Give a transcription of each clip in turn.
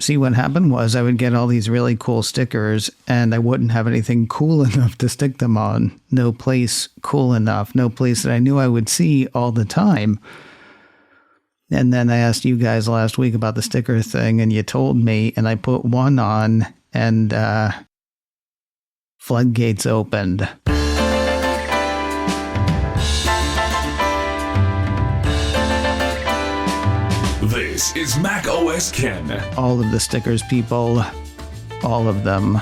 See, what happened was I would get all these really cool stickers and I wouldn't have anything cool enough to stick them on. No place cool enough. No place that I knew I would see all the time. And then I asked you guys last week about the sticker thing and you told me, and I put one on and floodgates opened. This is macOS Ken. All of the stickers, people. All of them.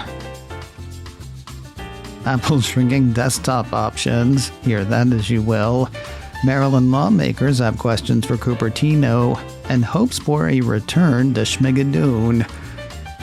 Apple's shrinking desktop options. Hear that as you will. Maryland lawmakers have questions for Cupertino and hopes for a return to Schmigadoon.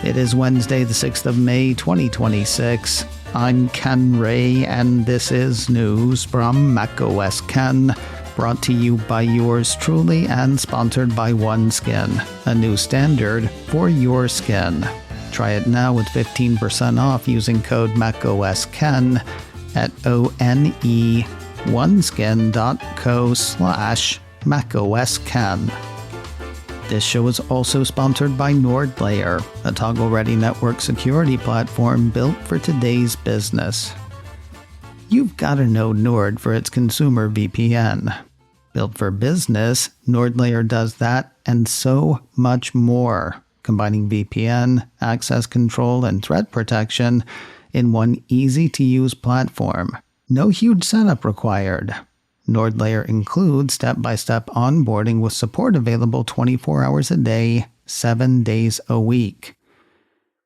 It is Wednesday, the 6th of May, 2026. I'm Ken Ray, and this is news from macOS Ken, brought to you by yours truly and sponsored by OneSkin, a new standard for your skin. Try it now with 15% off using code macOSKen at oneskin.co/macOSken. This show is also sponsored by NordLayer, a toggle-ready network security platform built for today's business. You've got to know Nord for its consumer VPN. Built for business, NordLayer does that and so much more, combining VPN, access control, and threat protection in one easy-to-use platform. No huge setup required. NordLayer includes step-by-step onboarding with support available 24 hours a day, 7 days a week.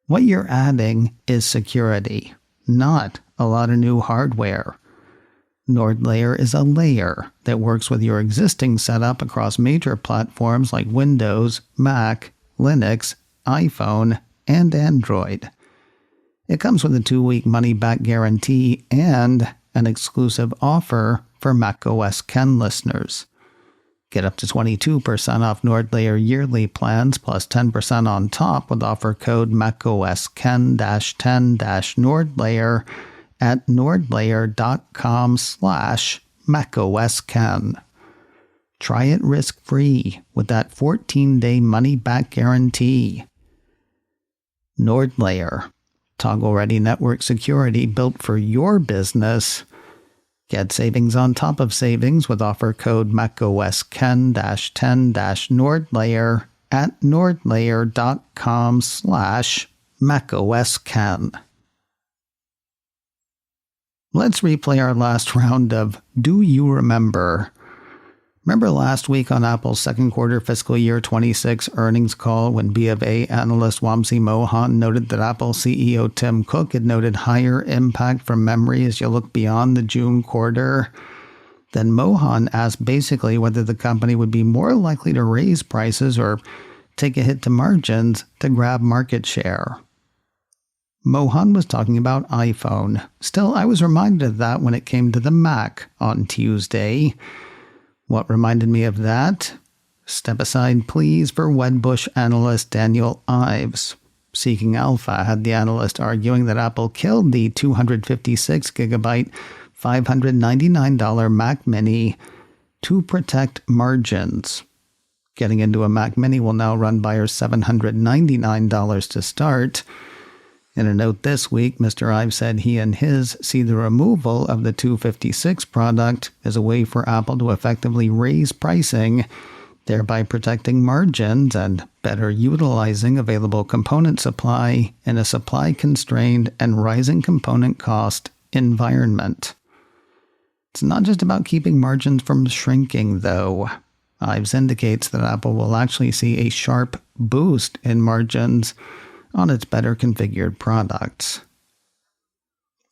What you're adding is security, not a lot of new hardware. NordLayer is a layer that works with your existing setup across major platforms like Windows, Mac, Linux, iPhone, and Android. It comes with a 2-week money-back guarantee and an exclusive offer for macOS Ken listeners. Get up to 22% off NordLayer yearly plans plus 10% on top with offer code macOSKen-10-NordLayer at nordlayer.com/macOSKen. Try it risk-free with that 14-day money-back guarantee. NordLayer, toggle-ready network security built for your business. Get savings on top of savings with offer code macOSKen-10-NordLayer at nordlayer.com/macOSKen. Let's replay our last round of Do You Remember? Remember last week on Apple's second quarter fiscal year 26 earnings call when B of A analyst Wamsi Mohan noted that Apple CEO Tim Cook had noted higher impact from memory as you look beyond the June quarter? Then Mohan asked basically whether the company would be more likely to raise prices or take a hit to margins to grab market share. Mohan was talking about iPhone. Still, I was reminded of that when it came to the Mac on Tuesday. What reminded me of that? Step aside, please, for Wedbush analyst Daniel Ives. Seeking Alpha had the analyst arguing that Apple killed the 256GB, $599 Mac Mini to protect margins. Getting into a Mac Mini will now run buyers $799 to start. In a note this week, Mr. Ives said he and his see the removal of the 256 product as a way for Apple to effectively raise pricing, thereby protecting margins and better utilizing available component supply in a supply-constrained and rising component cost environment. It's not just about keeping margins from shrinking, though. Ives indicates that Apple will actually see a sharp boost in margins on its better configured products.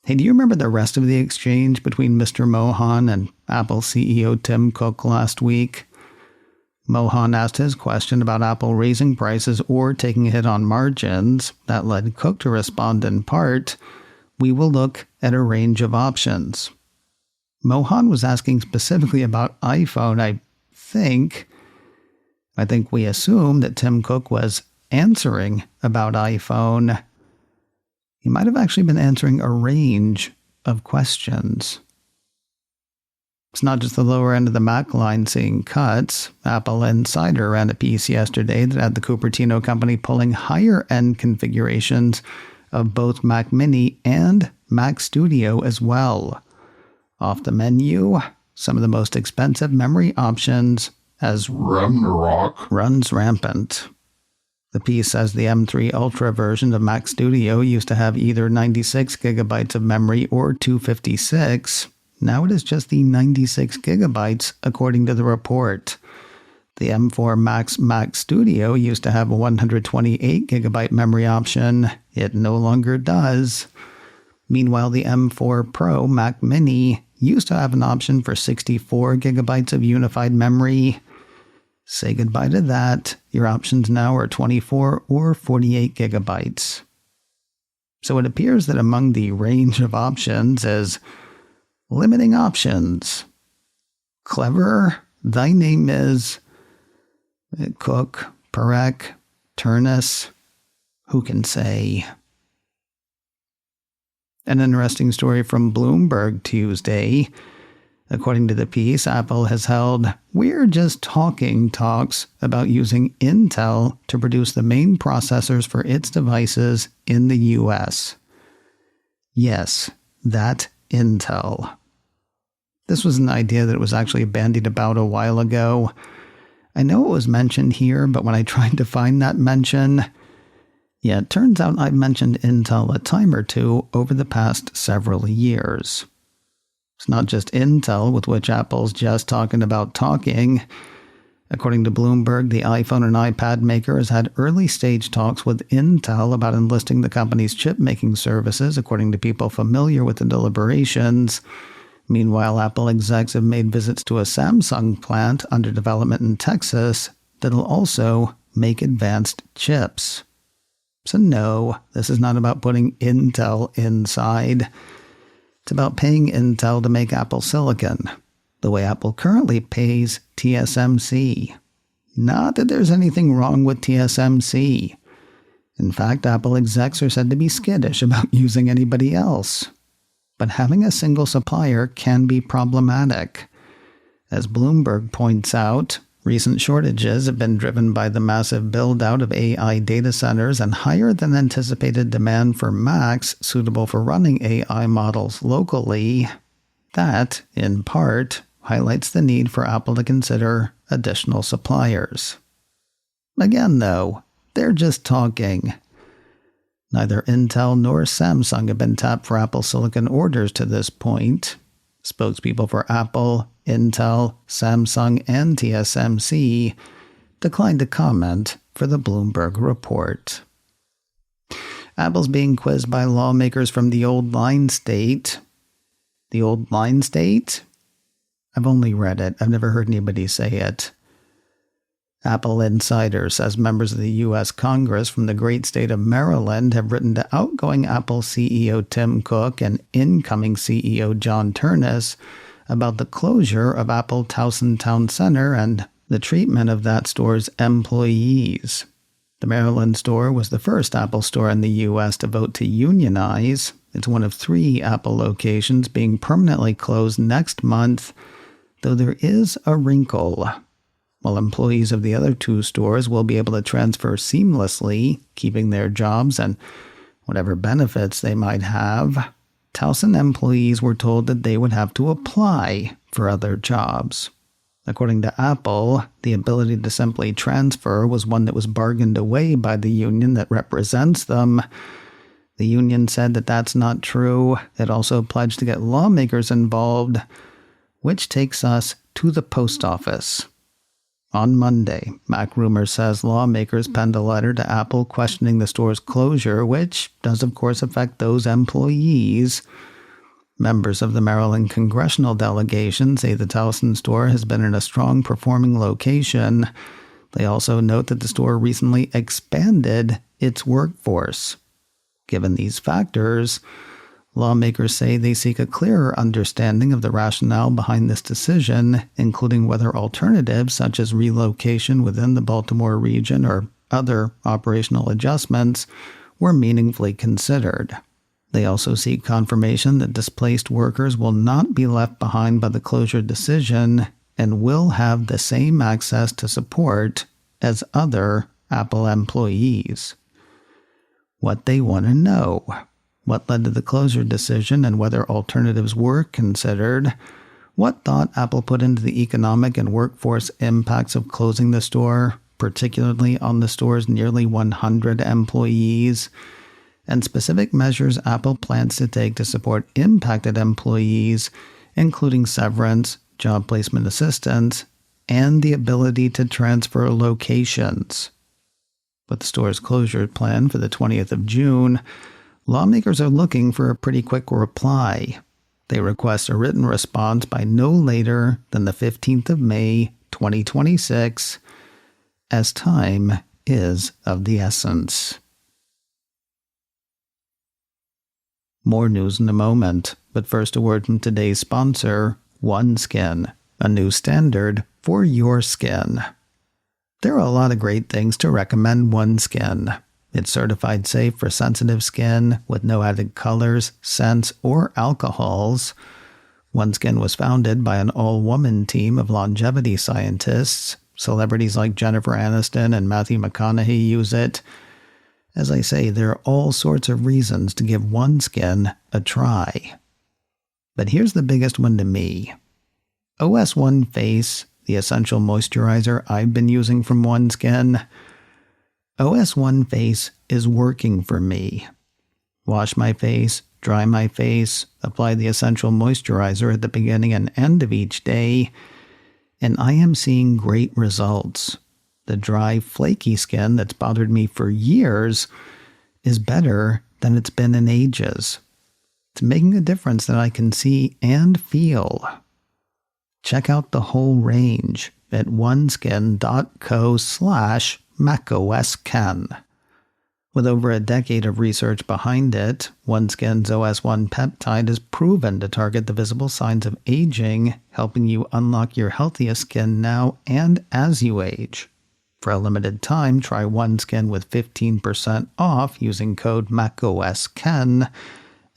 Hey, do you remember the rest of the exchange between Mr. Mohan and Apple CEO Tim Cook last week? Mohan asked his question about Apple raising prices or taking a hit on margins. That led Cook to respond in part, "We will look at a range of options." Mohan was asking specifically about iPhone, I think we assumed that Tim Cook was answering about iPhone. He might have actually been answering a range of questions. It's not just the lower end of the Mac line seeing cuts. Apple Insider ran a piece yesterday that had the Cupertino company pulling higher-end configurations of both Mac Mini and Mac Studio as well. Off the menu, some of the most expensive memory options as RAMnarök runs rampant. The piece says the M3 Ultra version of Mac Studio used to have either 96 gigabytes of memory or 256. Now it is just the 96 gigabytes, according to the report. The M4 Max Mac Studio used to have a 128 gigabyte memory option. It no longer does. Meanwhile, the M4 Pro Mac Mini used to have an option for 64 gigabytes of unified memory. Say goodbye to that. Your options now are 24 or 48 gigabytes. So it appears that among the range of options is limiting options. Clever, thy name is Cook, Perec, Turnus. Who can say? An interesting story from Bloomberg Tuesday. According to the piece, Apple has held "we're just talking" talks about using Intel to produce the main processors for its devices in the US. Yes, that Intel. This was an idea that was actually bandied about a while ago. I know it was mentioned here, but when I tried to find that mention, it turns out I've mentioned Intel a time or two over the past several years. It's not just Intel with which Apple's just talking about talking. According to Bloomberg, the iPhone and iPad maker has had early-stage talks with Intel about enlisting the company's chip-making services, according to people familiar with the deliberations. Meanwhile, Apple execs have made visits to a Samsung plant under development in Texas that'll also make advanced chips. So no, this is not about putting Intel inside. It's about paying Intel to make Apple Silicon, the way Apple currently pays TSMC. Not that there's anything wrong with TSMC. In fact, Apple execs are said to be skittish about using anybody else. But having a single supplier can be problematic. As Bloomberg points out, recent shortages have been driven by the massive build-out of AI data centers and higher than anticipated demand for Macs suitable for running AI models locally. That, in part, highlights the need for Apple to consider additional suppliers. Again, though, they're just talking. Neither Intel nor Samsung have been tapped for Apple Silicon orders to this point. Spokespeople for Apple, Intel, Samsung, and TSMC declined to comment for the Bloomberg report. Apple's being quizzed by lawmakers from the Old Line State. The Old Line State? I've only read it. I've never heard anybody say it. Apple Insider says members of the U.S. Congress from the great state of Maryland have written to outgoing Apple CEO Tim Cook and incoming CEO John Turnus about the closure of Apple Towson Town Center and the treatment of that store's employees. The Maryland store was the first Apple store in the U.S. to vote to unionize. It's one of 3 Apple locations being permanently closed next month, though there is a wrinkle. While employees of the other 2 stores will be able to transfer seamlessly, keeping their jobs and whatever benefits they might have, Towson employees were told that they would have to apply for other jobs. According to Apple, the ability to simply transfer was one that was bargained away by the union that represents them. The union said that that's not true. It also pledged to get lawmakers involved, which takes us to the post office. On Monday, MacRumors says lawmakers penned a letter to Apple questioning the store's closure, which does of course affect those employees. Members of the Maryland Congressional Delegation say the Towson store has been in a strong performing location. They also note that the store recently expanded its workforce. Given these factors, lawmakers say they seek a clearer understanding of the rationale behind this decision, including whether alternatives such as relocation within the Baltimore region or other operational adjustments were meaningfully considered. They also seek confirmation that displaced workers will not be left behind by the closure decision and will have the same access to support as other Apple employees. What they want to know: what led to the closure decision and whether alternatives were considered, what thought Apple put into the economic and workforce impacts of closing the store, particularly on the store's nearly 100 employees, and specific measures Apple plans to take to support impacted employees, including severance, job placement assistance, and the ability to transfer locations. With the store's closure plan for the 20th of June, lawmakers are looking for a pretty quick reply. They request a written response by no later than the 15th of May, 2026, as time is of the essence. More news in a moment, but first a word from today's sponsor, OneSkin, a new standard for your skin. There are a lot of great things to recommend OneSkin. It's certified safe for sensitive skin with no added colors, scents, or alcohols. OneSkin was founded by an all-woman team of longevity scientists. Celebrities like Jennifer Aniston and Matthew McConaughey use it. As I say, there are all sorts of reasons to give OneSkin a try. But here's the biggest one to me. OS One Face, the essential moisturizer I've been using from OneSkin. OS One Face is working for me. Wash my face, dry my face, apply the essential moisturizer at the beginning and end of each day, and I am seeing great results. The dry, flaky skin that's bothered me for years is better than it's been in ages. It's making a difference that I can see and feel. Check out the whole range at oneskin.co/macOSken. With over a decade of research behind it, OneSkin's OS One peptide is proven to target the visible signs of aging, helping you unlock your healthiest skin now and as you age. For a limited time, try OneSkin with 15% off using code macOSken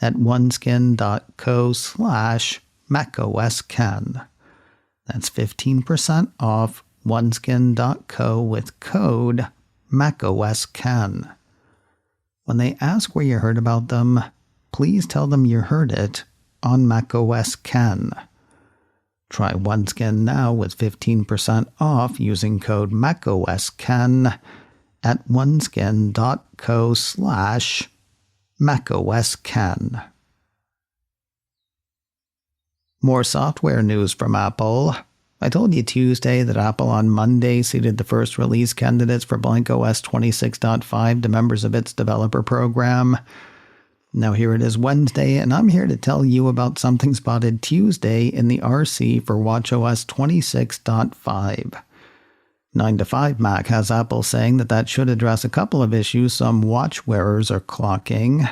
at oneskin.co/macOSken. That's 15% off oneskin.co with code macOSken. When they ask where you heard about them, please tell them you heard it on macOSken. Try OneSkin now with 15% off using code macOSken at oneskin.co/macOSken. More software news from Apple. I told you Tuesday that Apple on Monday seeded the first release candidates for BlankOS 26.5 to members of its developer program. Now here it is Wednesday, and I'm here to tell you about something spotted Tuesday in the RC for watchOS 26.5. 9to5Mac has Apple saying that should address a couple of issues some watch wearers are clocking.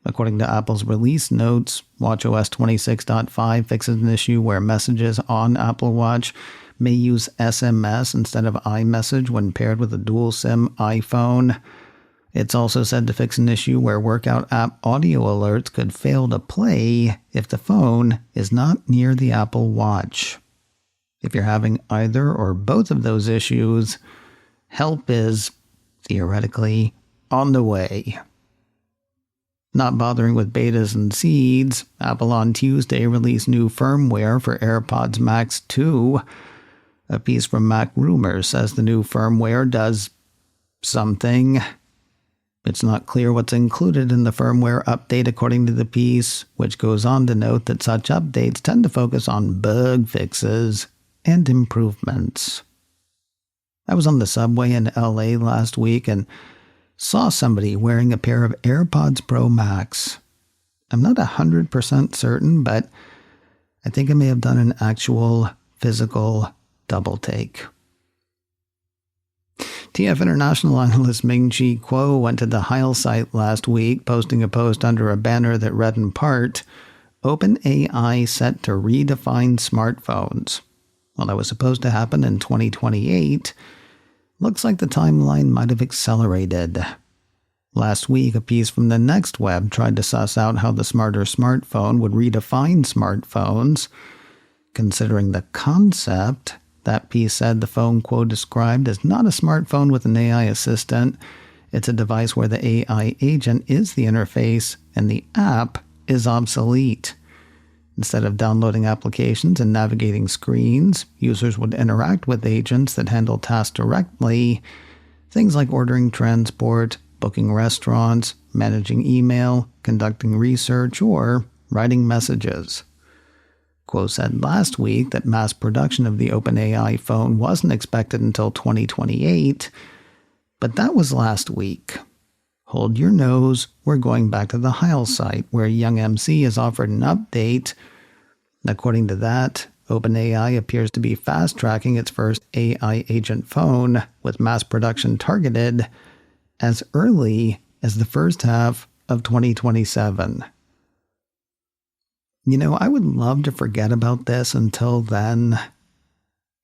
According to Apple's release notes, watchOS 26.5 fixes an issue where messages on Apple Watch may use SMS instead of iMessage when paired with a dual-SIM iPhone. It's also said to fix an issue where workout app audio alerts could fail to play if the phone is not near the Apple Watch. If you're having either or both of those issues, help is, theoretically, on the way. Not bothering with betas and seeds, Apple on Tuesday released new firmware for AirPods Max 2. A piece from Mac Rumors says the new firmware does something. It's not clear what's included in the firmware update according to the piece, which goes on to note that such updates tend to focus on bug fixes and improvements. I was on the subway in LA last week and saw somebody wearing a pair of AirPods Pro Max. I'm not 100% certain, but I think I may have done an actual physical double take. TF International analyst Ming-Chi went to the Heil site last week, posting a post under a banner that read in part, OpenAI set to redefine smartphones. While that was supposed to happen in 2028, looks like the timeline might have accelerated. Last week, a piece from the Next Web tried to suss out how the smarter smartphone would redefine smartphones. Considering the concept, that piece said the phone, quote, described as not a smartphone with an AI assistant. It's a device where the AI agent is the interface and the app is obsolete. Instead of downloading applications and navigating screens, users would interact with agents that handle tasks directly. Things like ordering transport, booking restaurants, managing email, conducting research, or writing messages. Kuo said last week that mass production of the OpenAI phone wasn't expected until 2028, but that was last week. Hold your nose, we're going back to the Heil site, where Young MC has offered an update. According to that, OpenAI appears to be fast-tracking its first AI agent phone, with mass production targeted as early as the first half of 2027. You know, I would love to forget about this until then.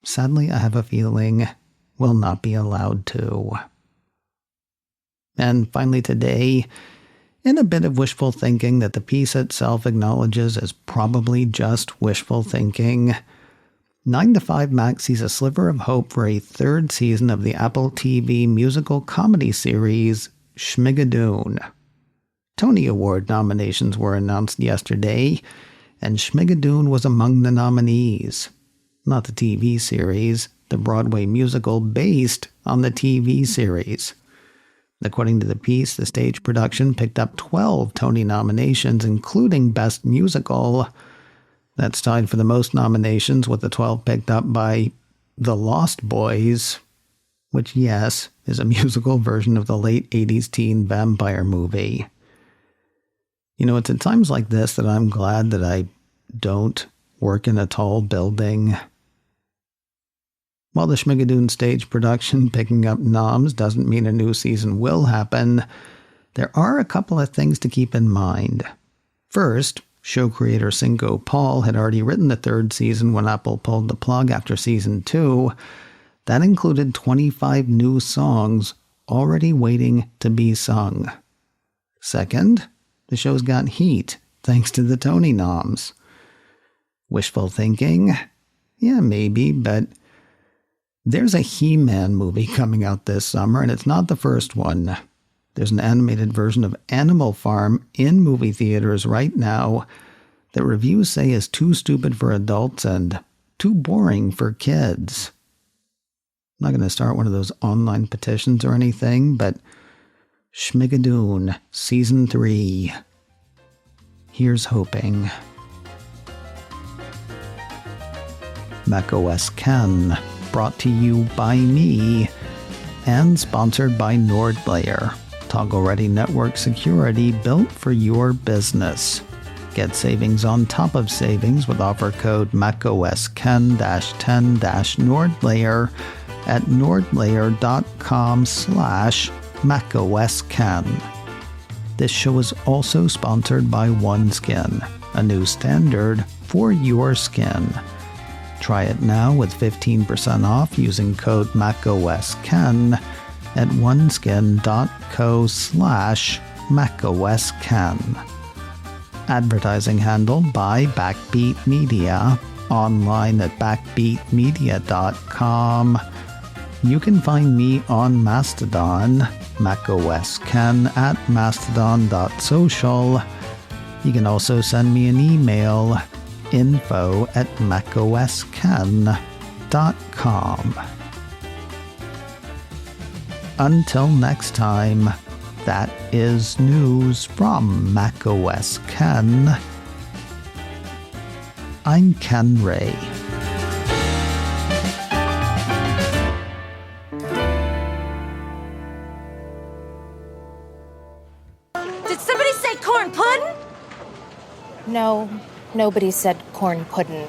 Sadly, I have a feeling we'll not be allowed to. And finally today, in a bit of wishful thinking that the piece itself acknowledges as probably just wishful thinking, 9 to 5 Mac sees a sliver of hope for a third season of the Apple TV musical comedy series, Schmigadoon. Tony Award nominations were announced yesterday, and Schmigadoon was among the nominees. Not the TV series, the Broadway musical based on the TV series. According to the piece, the stage production picked up 12 Tony nominations, including Best Musical. That's tied for the most nominations, with the 12 picked up by The Lost Boys, which, yes, is a musical version of the late 80s teen vampire movie. You know, it's at times like this that I'm glad that I don't work in a tall building. While the Schmigadoon stage production picking up noms doesn't mean a new season will happen, there are a couple of things to keep in mind. First, show creator Cinco Paul had already written the third season when Apple pulled the plug after season 2. That included 25 new songs already waiting to be sung. Second, the show's got heat thanks to the Tony noms. Wishful thinking? Yeah, maybe, but there's a He-Man movie coming out this summer, and it's not the first one. There's an animated version of Animal Farm in movie theaters right now that reviews say is too stupid for adults and too boring for kids. I'm not going to start one of those online petitions or anything, but Schmigadoon Season 3. Here's hoping. macOS Ken, brought to you by me and sponsored by NordLayer. Toggle-ready network security built for your business. Get savings on top of savings with offer code macOSken-10-NordLayer at nordlayer.com/macOSken. This show is also sponsored by OneSkin, a new standard for your skin. Try it now with 15% off using code macOSken at oneskin.co/macOSken. Advertising handled by Backbeat Media, online at backbeatmedia.com. You can find me on Mastodon, macOSken at mastodon.social. You can also send me an email, info@macosken.com. Until next time, that is news from macOS Ken. I'm Ken Ray. Did somebody say corn pudding? No, nobody said corn pudding.